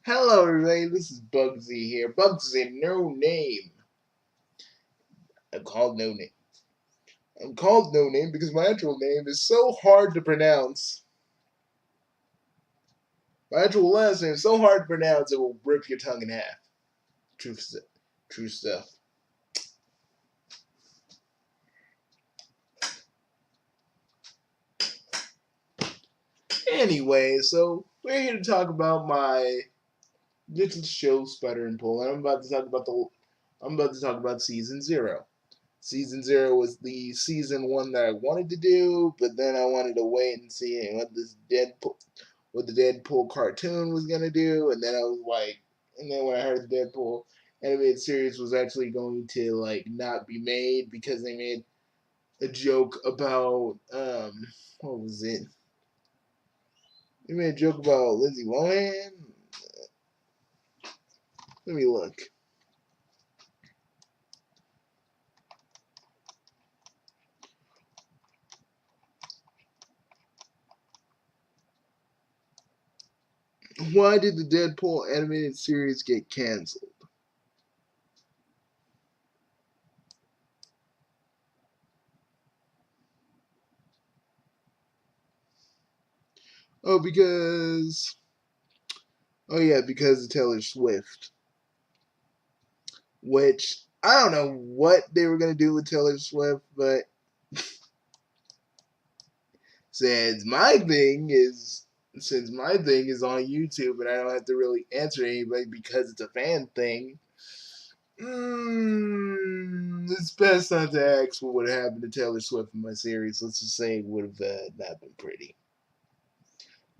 Hello everybody, this is Bugsy here. Bugsy No Name. I'm called No Name. I'm called No Name because my actual name is so hard to pronounce. My actual last name is so hard to pronounce it will rip your tongue in half. True, true stuff. Anyway, so we're here to talk about my little show Spider and Pull, and I'm about to talk about season 0. Season 0 was the season 1 that I wanted to do, but then I wanted to wait and see what the Deadpool cartoon was gonna do, and then I was like, and then when I heard the Deadpool animated series was actually going to like not be made because they made a joke about what was it? They made a joke about Lindsay Lohan. Let me look. Why did the Deadpool animated series get canceled? Oh, because because of Taylor Swift. Which I don't know what they were gonna do with Taylor Swift, but since my thing is on YouTube and I don't have to really answer anybody because it's a fan thing, it's best not to ask what would have happened to Taylor Swift in my series. Let's just say it would have not been pretty.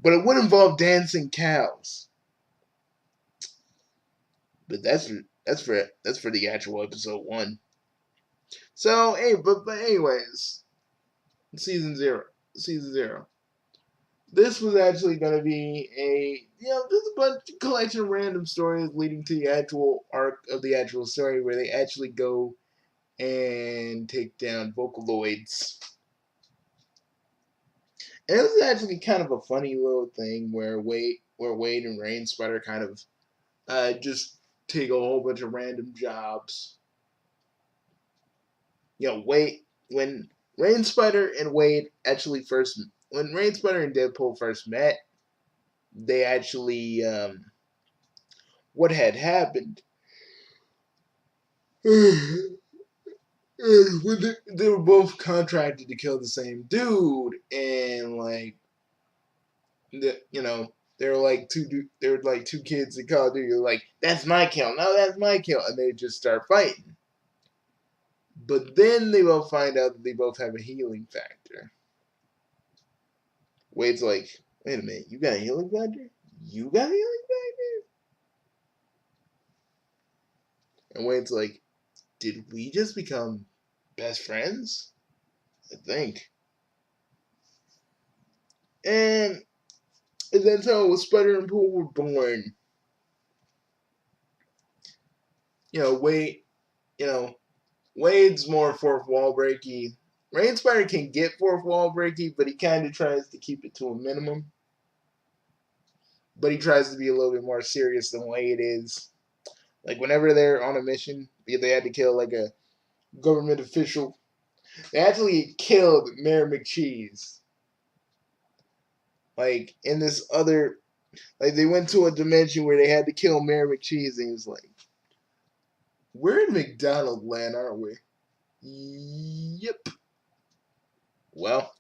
But it would involve dancing cows. But that's for the actual episode 1. So hey, but anyways, season 0, season 0. This was actually going to be there's a bunch of collection of random stories leading to the actual arc of the actual story where they actually go and take down Vocaloids. And it was actually kind of a funny little thing where Wade and Rain Spider kind of just take a whole bunch of random jobs. Wade when Rain Spider and Wade actually first when Rain Spider and Deadpool first met, they actually what had happened when they were both contracted to kill the same dude, and like they were like two kids in Call of Duty. Like, that's my kill, no, that's my kill, and they just start fighting. But then they both find out that they both have a healing factor. Wade's like, wait a minute, you got a healing factor? You got a healing factor? And Wade's like, did we just become best friends? I think. And that's how Spider and Pool were born. Wade, you know, Wade's more fourth wall breaky. Rain Spider can get fourth wall breaky, but he kind of tries to keep it to a minimum. But he tries to be a little bit more serious than Wade is. Like, whenever they're on a mission, they had to kill like a government official. They actually killed Mayor McCheese. Like, in this other, like, they went to a dimension where they had to kill Mayor McCheese, and he was like, we're in McDonald land, aren't we? Yep. Well,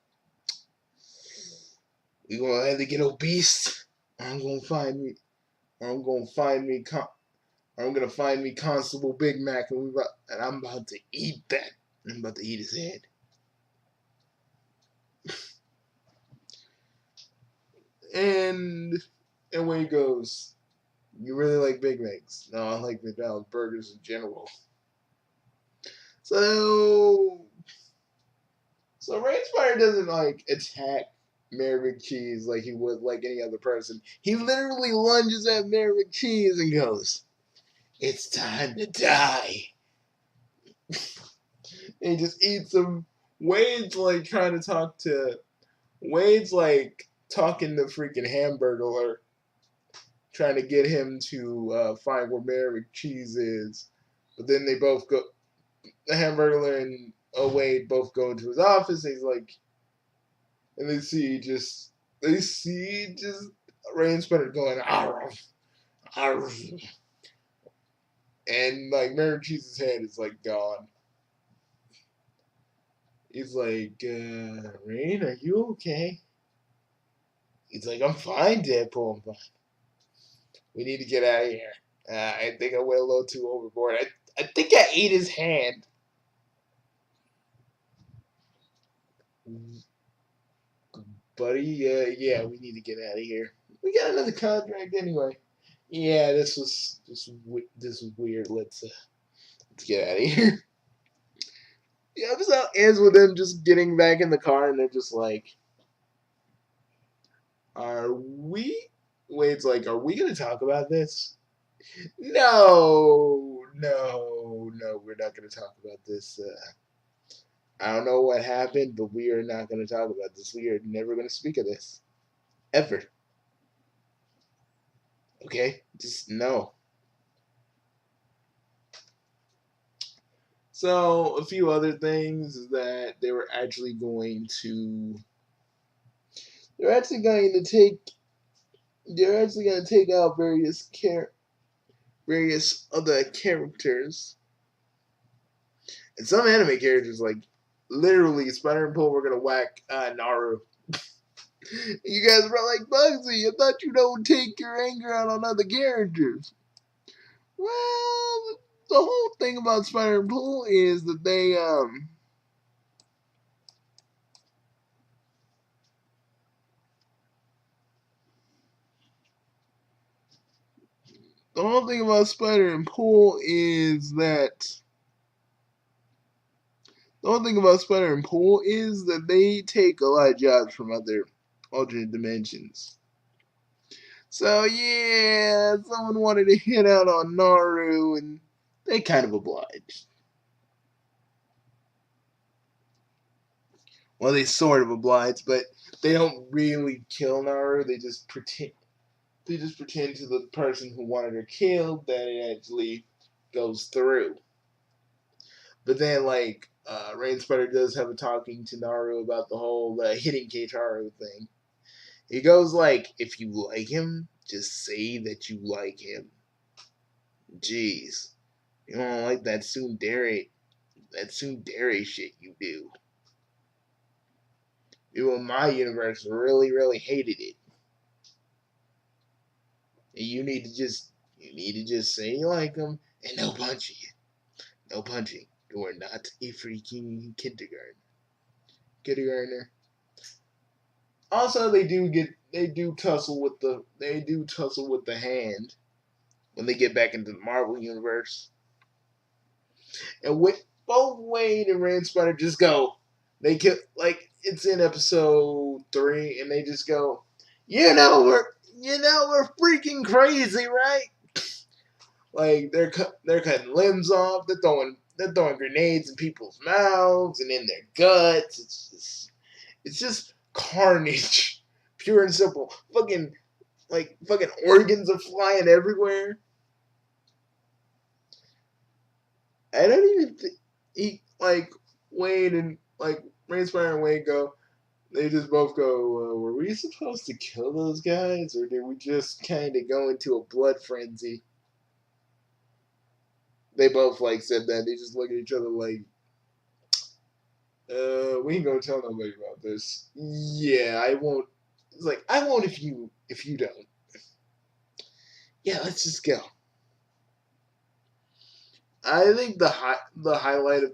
we gonna have to get obese. I'm gonna find me. I'm gonna find me. I'm gonna find me Constable Big Mac, and I'm about to eat that. I'm about to eat his head. And away he goes. You really like Big Macs? No, I like McDonald's burgers in general. So Rain Spider doesn't like attack Mayor McCheese like he would like any other person. He literally lunges at Mayor McCheese and goes, "It's time to die." And he just eats him. Wade's like trying to talk to. Wade's like talking to freaking Hamburglar, trying to get him to find where Mary Cheese is. But then they both go. The Hamburglar and Wade both go into his office. And he's like, and they see just Rain Splitter going, arf, arf. And like Mary Cheese's head is like gone. He's like, Rain, are you okay? He's like, I'm fine, Deadpool. I'm fine. We need to get out of here. I think I went a little too overboard. I think I ate his hand. Buddy, yeah, we need to get out of here. We got another contract anyway. Yeah, this was weird. Let's get out of here. The episode ends with them just getting back in the car, and they're just like, "Are we?" Wade's like, "Are we gonna talk about this?" No, no, no, we're not gonna talk about this. I don't know what happened, but we are not gonna talk about this. We are never gonna speak of this ever. Okay, just no. So a few other things is that they're actually going to take out various other characters. And some anime characters, like literally Spider and Pool, were gonna whack Naru. You guys were like, Bugsy, I thought you don't take your anger out on other characters. Well, the whole thing about Spider and Pool is that the whole thing about Spider and Pool is that the whole thing about Spider and Pool is that they take a lot of jobs from other alternate dimensions. So yeah, someone wanted to hit out on Naru, and they kind of obliged. Well, they sort of oblige, but they don't really kill Naru. They just pretend. They just pretend to the person who wanted her killed that it actually goes through. But then, like, Rain Spider does have a talking to Naru about the whole hitting Keitaro thing. He goes like, if you like him, just say that you like him. Jeez. You don't like that tsundere shit you do. People in my universe really, really hated it. And you need to just say you like him and no punching. No punching. You are not a freaking kindergartner. Also, they do tussle with the hand when they get back into the Marvel universe. And with both Wade and Rain Spider just go, they kill, like it's in episode 3, and they just go, we're freaking crazy, right? Like they're cutting limbs off, they're throwing grenades in people's mouths and in their guts. It's just carnage, pure and simple. Fucking organs are flying everywhere. I don't even think Wade and Rain Spider and Wade go. They just both go. Were we supposed to kill those guys, or did we just kind of go into a blood frenzy? They both said that. They just look at each other like, we ain't gonna tell nobody about this. Yeah, I won't. It's like I won't if you don't. Yeah, let's just go. I think the highlight of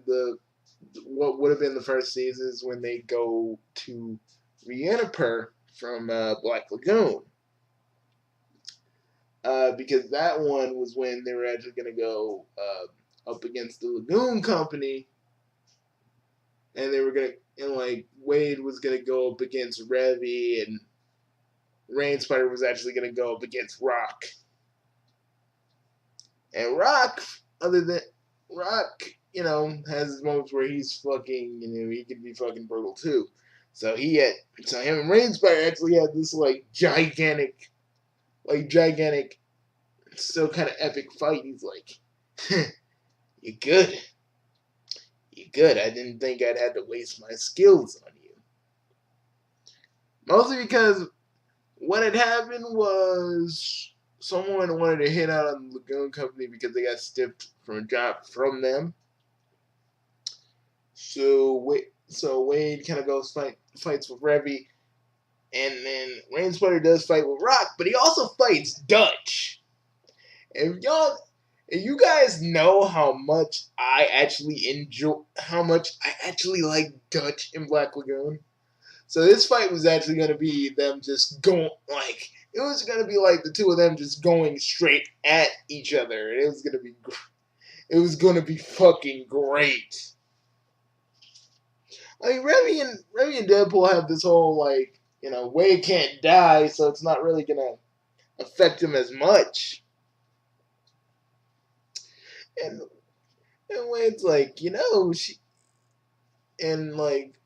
what would have been the first season is when they go to Reaniper from Black Lagoon. Because that one was when they were actually going to go up against the Lagoon Company, and they were going to, and Wade was going to go up against Revy, and Rain Spider was actually going to go up against Rock. And Rock, has his moments where he's fucking, he can be fucking brutal too. So him and Rain Spider actually had this gigantic like gigantic, still kind of epic fight. He's like, "You good? You good? I didn't think I'd have to waste my skills on you." Mostly because what had happened was someone wanted to hit out on the Lagoon Company because they got stiffed from a job from them. So Wade kind of goes fights with Revy, and then Rain Spider does fight with Rock, but he also fights Dutch. If you guys know how much I actually like Dutch in Black Lagoon. So this fight was actually going to be them just going, like, it was going to be like the two of them just going straight at each other. It was going to be fucking great. I mean, Remy and Deadpool have this whole, like, Wade can't die, so it's not really going to affect him as much. And Wade's like, and like,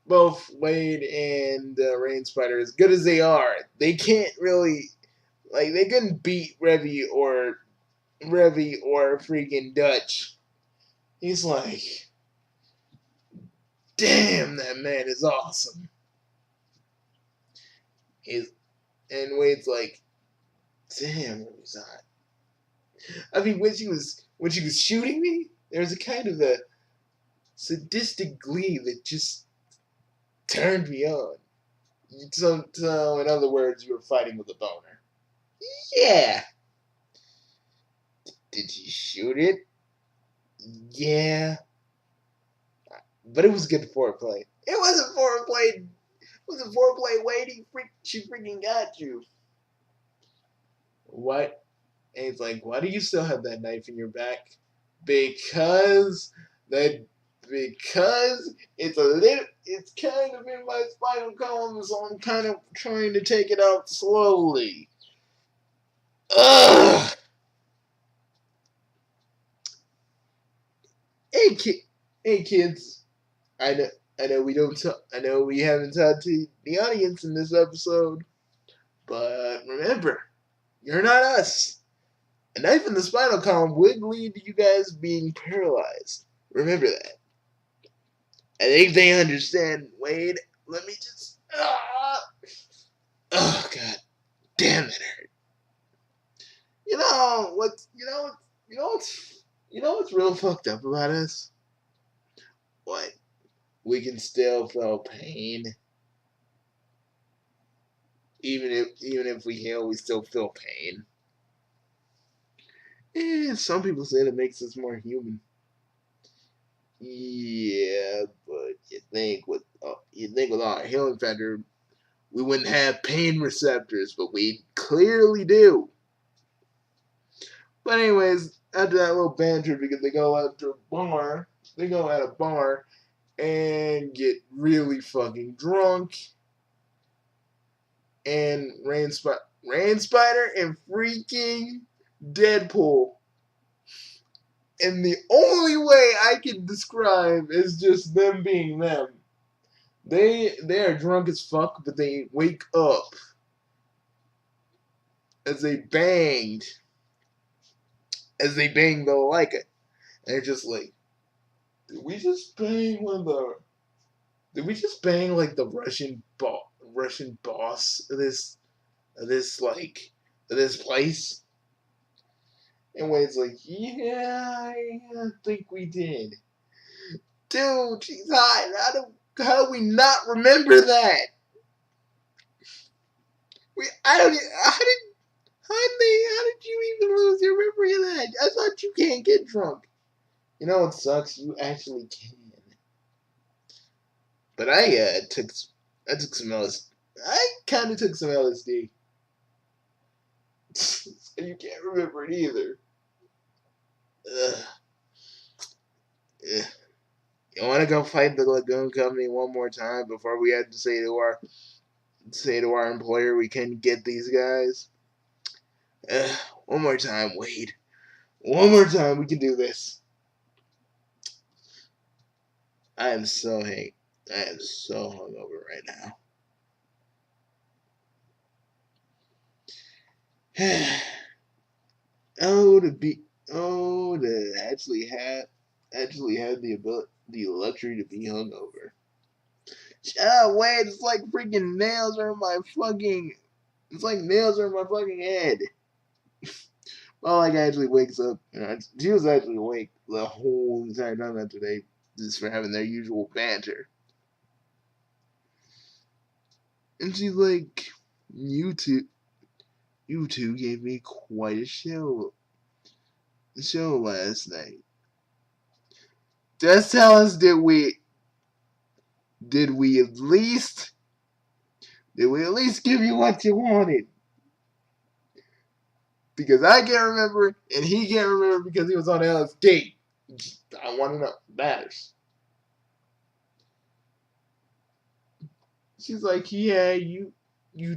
both Wade and Rain Spider, as good as they are, they can't really, like, they couldn't beat Revy or freaking Dutch. He's like, damn, that man is awesome. And Wade's like, damn, Revy's hot. I mean, when she was shooting me, there was a kind of a sadistic glee that just turned me on. So in other words, you were fighting with a boner. Yeah. Did you shoot it? Yeah. But it was good foreplay. It wasn't foreplay. It wasn't foreplay, Wade. She freaking got you. What? And he's like, why do you still have that knife in your back? Because because it's kind of in my spinal column, so I'm kind of trying to take it out slowly. Ugh. Hey kids. I know I know we haven't talked to the audience in this episode, but remember, you're not us. A knife in the spinal column would lead to you guys being paralyzed. Remember that. I think they understand, Wade. Let me just. Oh God, damn that hurt. You know what? You know what's real fucked up about us? What? We can still feel pain, even if we heal, we still feel pain. Some people say it makes us more human. Yeah, but you think with our healing factor, we wouldn't have pain receptors, but we clearly do. But anyways, after that little banter, because they go at a bar and get really fucking drunk, and Rain Spider and freaking Deadpool. And the only way I can describe is just them being them. They are drunk as fuck, but they wake up as they banged the like it. And they're just like, did we just bang like the Russian boss of this place? And Wade's like, yeah, I think we did. Dude, she's hot. How do we not remember that? I don't. How did you even lose your memory of that? I thought you can't get drunk. You know what sucks? You actually can. But I took some LSD. I kind of took some LSD. So you can't remember it either. Ugh. Ugh. You want to go fight the Lagoon Company one more time before we have to say to our employer we can get these guys? Ugh. One more time, Wade. One more time, we can do this. I am so hungover right now. oh, to actually have the luxury to be hungover. Wait, it's like freaking nails are in my fucking. It's like nails are in my fucking head. Well, like actually wakes up. She was actually awake the whole entire time after they just for having their usual banter. And she's like, "You two gave me quite a show last night. Just tell us, did we at least give you what you wanted? Because I can't remember, and he can't remember because he was on LSD. I want to know. Matters." She's like, "Yeah, you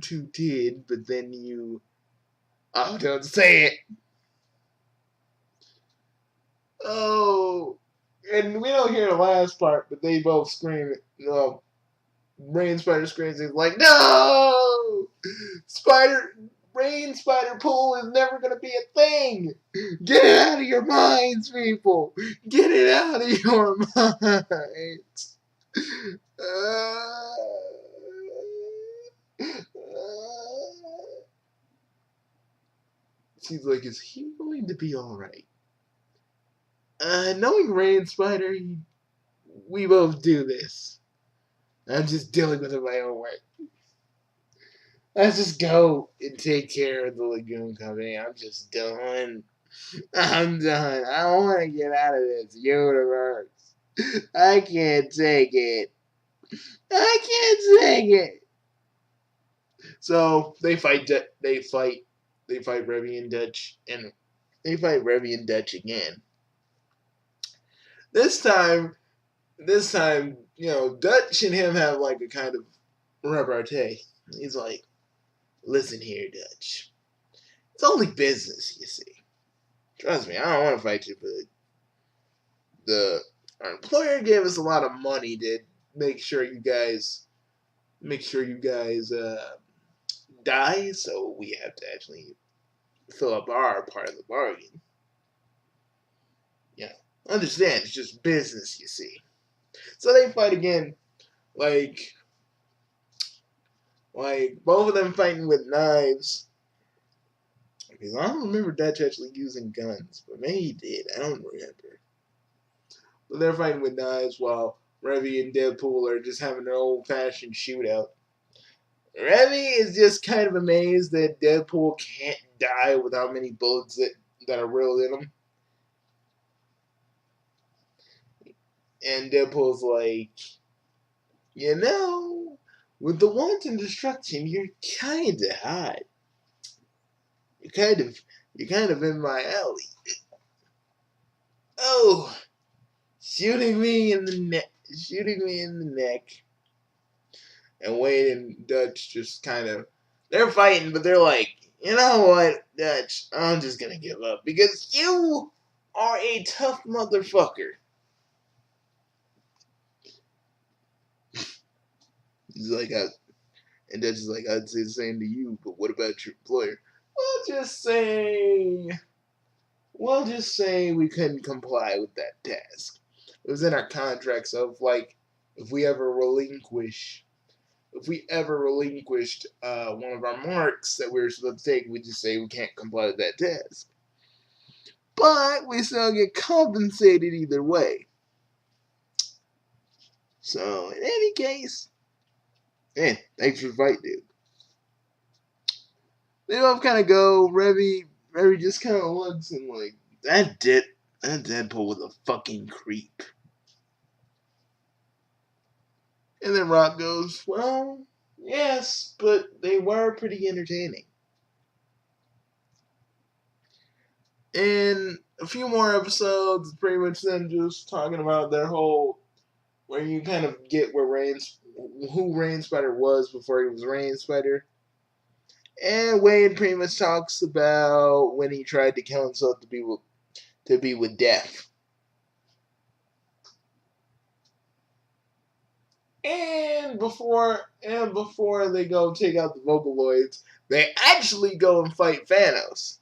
two did, but then you." Oh, don't say it. Oh, and we don't hear the last part, but they both scream. Rain Spider screams. He's like, "No, Spider Rain Spider Pool is never gonna be a thing. Get it out of your minds, people. Get it out of your minds." Uh, she's like, "Is he going to be all right?" Knowing Rain Spider, we both do this. I'm just dealing with it my own way. Let's just go and take care of the Lagoon Company. I'm just done. I'm done. I want to get out of this universe. I can't take it. I can't take it. So they fight. They fight. They fight Revy and Dutch, and they fight Revy and Dutch again. This time, Dutch and him have like a kind of repartee. He's like, "Listen here, Dutch. It's only business, you see. Trust me, I don't want to fight you, but our employer gave us a lot of money to make sure you guys die, so we have to actually fill up our part of the bargain. Yeah, understand? It's just business, you see." So they fight again, like both of them fighting with knives. Because I don't remember Dutch actually using guns, but maybe he did. I don't remember. But they're fighting with knives while Revy and Deadpool are just having their old-fashioned shootout. Revy is just kind of amazed that Deadpool can't die with how many bullets that are reeled in him. And Deadpool's like, with the wanton destruction, you're kinda hot. You're kind of in my alley. Oh, shooting me in the neck. And Wade and Dutch just kind of, they're fighting, but they're like, "You know what, Dutch, I'm just gonna give up because you are a tough motherfucker." He's like, and Dutch is like, "I'd say the same to you, but what about your employer?" We'll just say, we couldn't comply with that task. It was in our contracts of like, if we ever relinquished one of our marks that we were supposed to take, we just say we can't comply with that task. But we still get compensated either way. So, in any case, thanks for the fight, dude. They both kind of go. Revy just kind of looks and like, that Deadpool was a fucking creep. And then Rock goes, "Well, yes, but they were pretty entertaining." And a few more episodes, pretty much them just talking about their whole, where you kind of get who Rain Spider was before he was Rain Spider. And Wayne pretty much talks about when he tried to kill himself to be with death. And before they go take out the Vocaloids, they actually go and fight Thanos.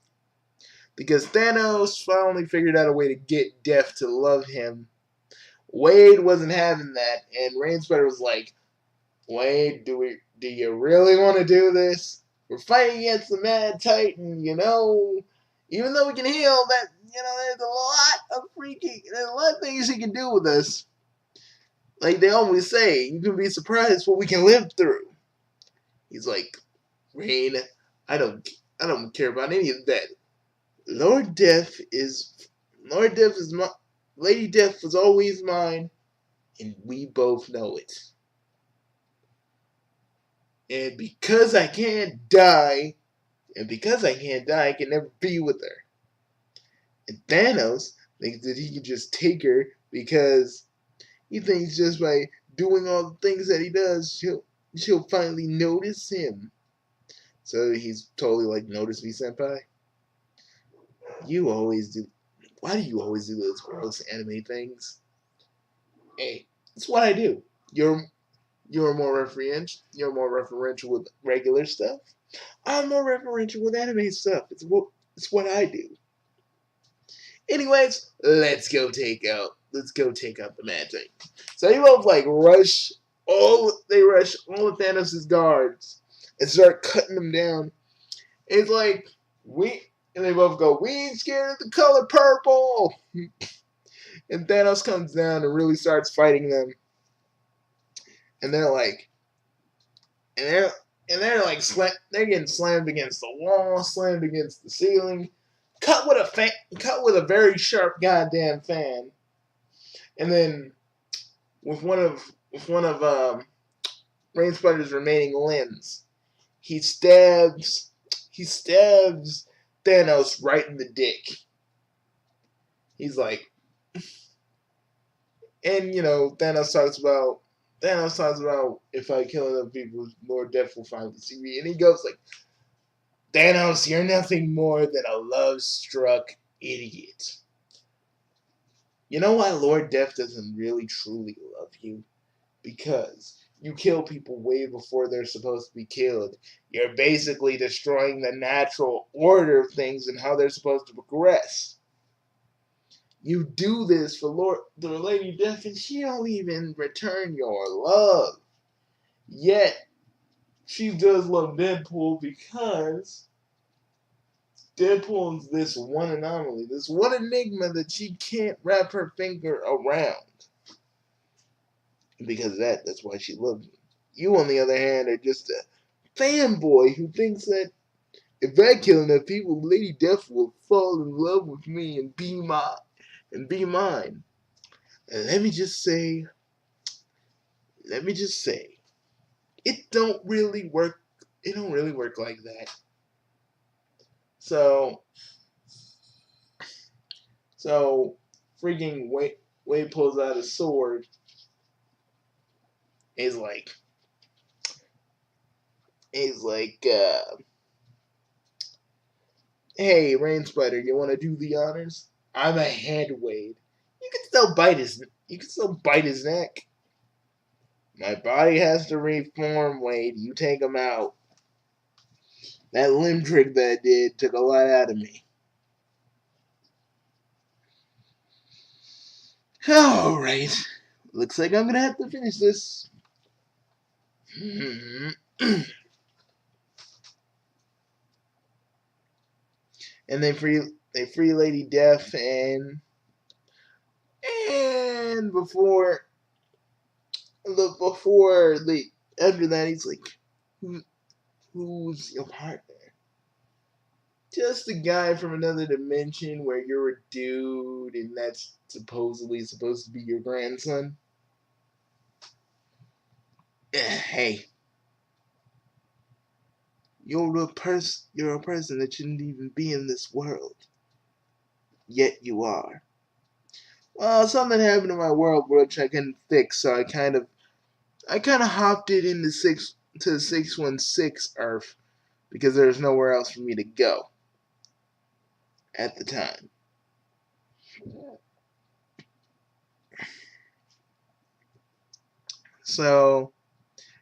Because Thanos finally figured out a way to get Death to love him. Wade wasn't having that, and Rainspreader was like, Wade, do you really want to do this? We're fighting against the Mad Titan, Even though we can heal, there's a lot of things he can do with us. Like they always say, you can be surprised what we can live through. He's like, Rain, I don't care about any of that. Lord Death is my Lady Death was always mine, and we both know it. And because I can't die, I can never be with her. And Thanos thinks that he can just take her because he thinks just by doing all the things that he does, she'll finally notice him. So he's totally like, notice me, senpai. You always do. Why do you always do those gross anime things? Hey, it's what I do. You're more referential. You're more referential with regular stuff. I'm more referential with anime stuff. It's what I do. Anyways, let's go take out the Mad Titan. So they both like rush all of Thanos' guards and start cutting them down. It's like and they both go, we ain't scared of the color purple. And Thanos comes down and really starts fighting them. And they're like, they're getting slammed against the wall, slammed against the ceiling, cut with a very sharp goddamn fan, and then with one of Rainspider's remaining limbs, he stabs Thanos right in the dick. He's like, and Thanos talks about if I kill enough people, Lord Death will finally see me, and he goes like, Thanos, you're nothing more than a love-struck idiot. You know why Lord Death doesn't really truly love you? Because you kill people way before they're supposed to be killed. You're basically destroying the natural order of things and how they're supposed to progress. You do this for the Lady Death, and she don't even return your love. Yet, she does love Deadpool because Deadpool's this one anomaly, this one enigma that she can't wrap her finger around. And because of that's why she loves you. You, on the other hand, are just a fanboy who thinks that if I kill enough people, Lady Death will fall in love with me and be mine. And let me just say, it don't really work. It don't really work like that. So freaking Wade pulls out a sword. He's like, hey, Rain Spider, you want to do the honors? I'm ahead, Wade. You can still bite his neck. My body has to reform, Wade. You take him out. That limb trick that I did took a lot out of me. Alright. Looks like I'm gonna have to finish this. And they free Lady Death, and before after that he's like, who's your partner? Just a guy from another dimension where you're a dude and that's supposedly supposed to be your grandson. Hey, you're a person that shouldn't even be in this world. Yet you are. Well, something happened in my world which I couldn't fix, so I kind of hopped it into 616 Earth because there's nowhere else for me to go at the time. So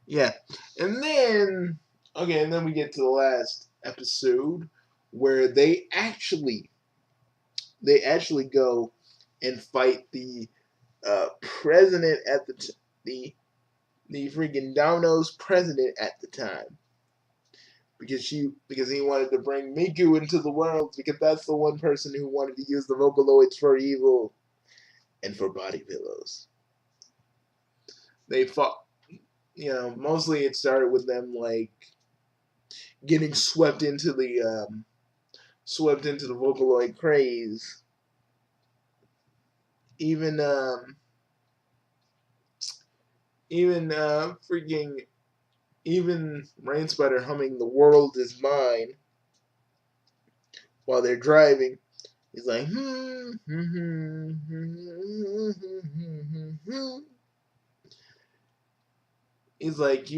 yeah, and then and then we get to the last episode where they actually go and fight the president at the freaking Domino's president at the time because he wanted to bring Miku into the world because that's the one person who wanted to use the Vocaloids for evil and for body pillows. They fought, mostly it started with them like getting swept into the Vocaloid craze. Even freaking even Rain Spider humming "The World Is Mine" while they're driving. He's like, he's like,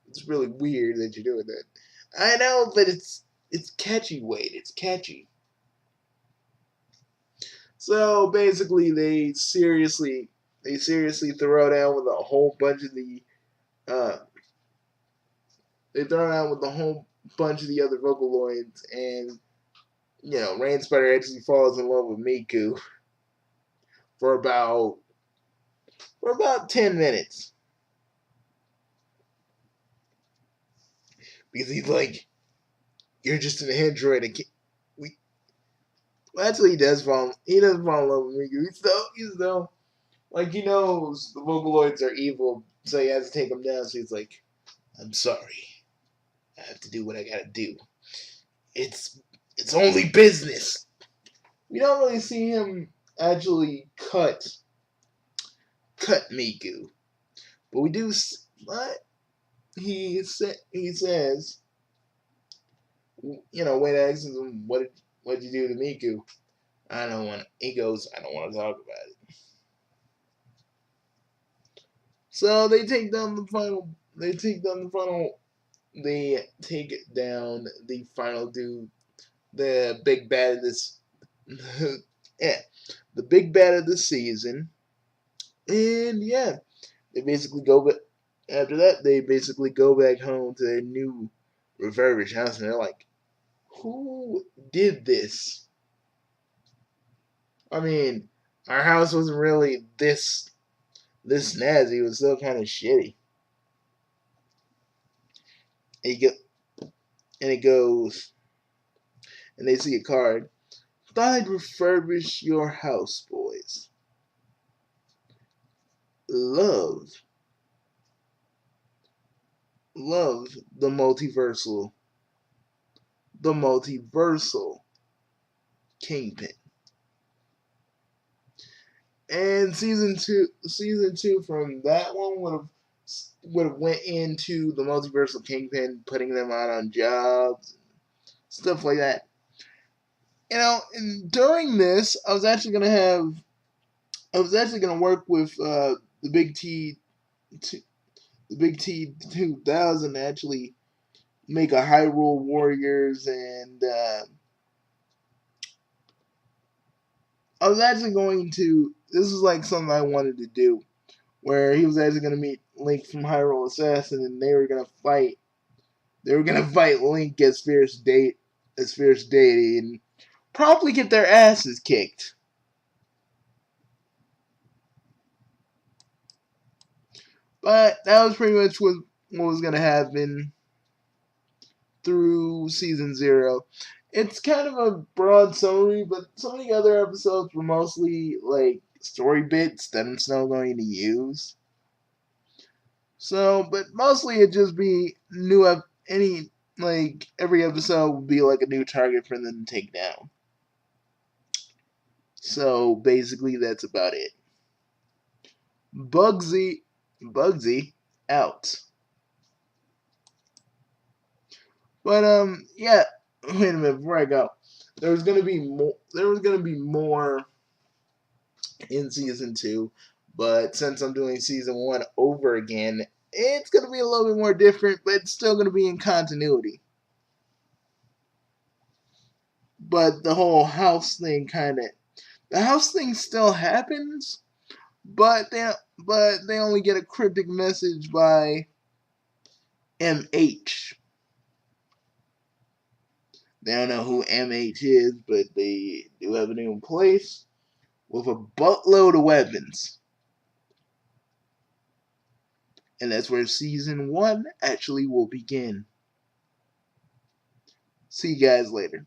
it's really weird that you're doing that. I know, but it's catchy, Wade. It's catchy. So basically, they seriously throw down with a whole bunch of uh, they throw down with a whole bunch of the other Vocaloids, and Rain Spider actually falls in love with Miku for about 10 minutes because he's like, "You're just an android." We well, actually, he does fall in love with Miku. He's still like he knows the Vocaloids are evil, so he has to take them down. So he's like, "I'm sorry, I have to do what I gotta do. It's it's only business." We don't really see him actually cut Miku, but we do. What he says, Wade asks him, what'd you do to Miku? I don't want. He goes, I don't want to talk about it. So they take down the final. They take down the final. They take down the final dude, the big bad of this. Yeah, the big bad of the season, and yeah, they basically go. But after that, they basically go back home to their new refurbished house, and they're like, "Who did this?" I mean, our house wasn't really this snazzy. It was still kind of shitty. And, you get, and it goes, and they see a card. Thought I'd refurbish your house, boys. Love, love the multiversal kingpin. And season two from that one would have went into the multiversal kingpin, putting them out on jobs, stuff like that. And during this, I was actually gonna work with the Big the Big T 2000 to actually make a Hyrule Warriors, and I was actually going to. This is like something I wanted to do, where he was actually gonna meet Link from Hyrule Assassin, and they were gonna fight. They were gonna fight Link as fierce deity, and probably get their asses kicked. But that was pretty much what was gonna happen through season 0. It's kind of a broad summary, but some of the other episodes were mostly like story bits that I'm still going to use. So, but mostly it'd just be any like every episode would be like a new target for them to take down. So basically, that's about it. Bugsy out. But yeah. Wait a minute before I go. There was gonna be more. There was gonna be more in season 2, but since I'm doing season 1 over again, it's gonna be a little bit more different, but it's still gonna be in continuity. But the whole house thing the house thing still happens, but they only get a cryptic message by MH. They don't know who MH is, but they do have a new place with a buttload of weapons. And that's where season 1 actually will begin. See you guys later.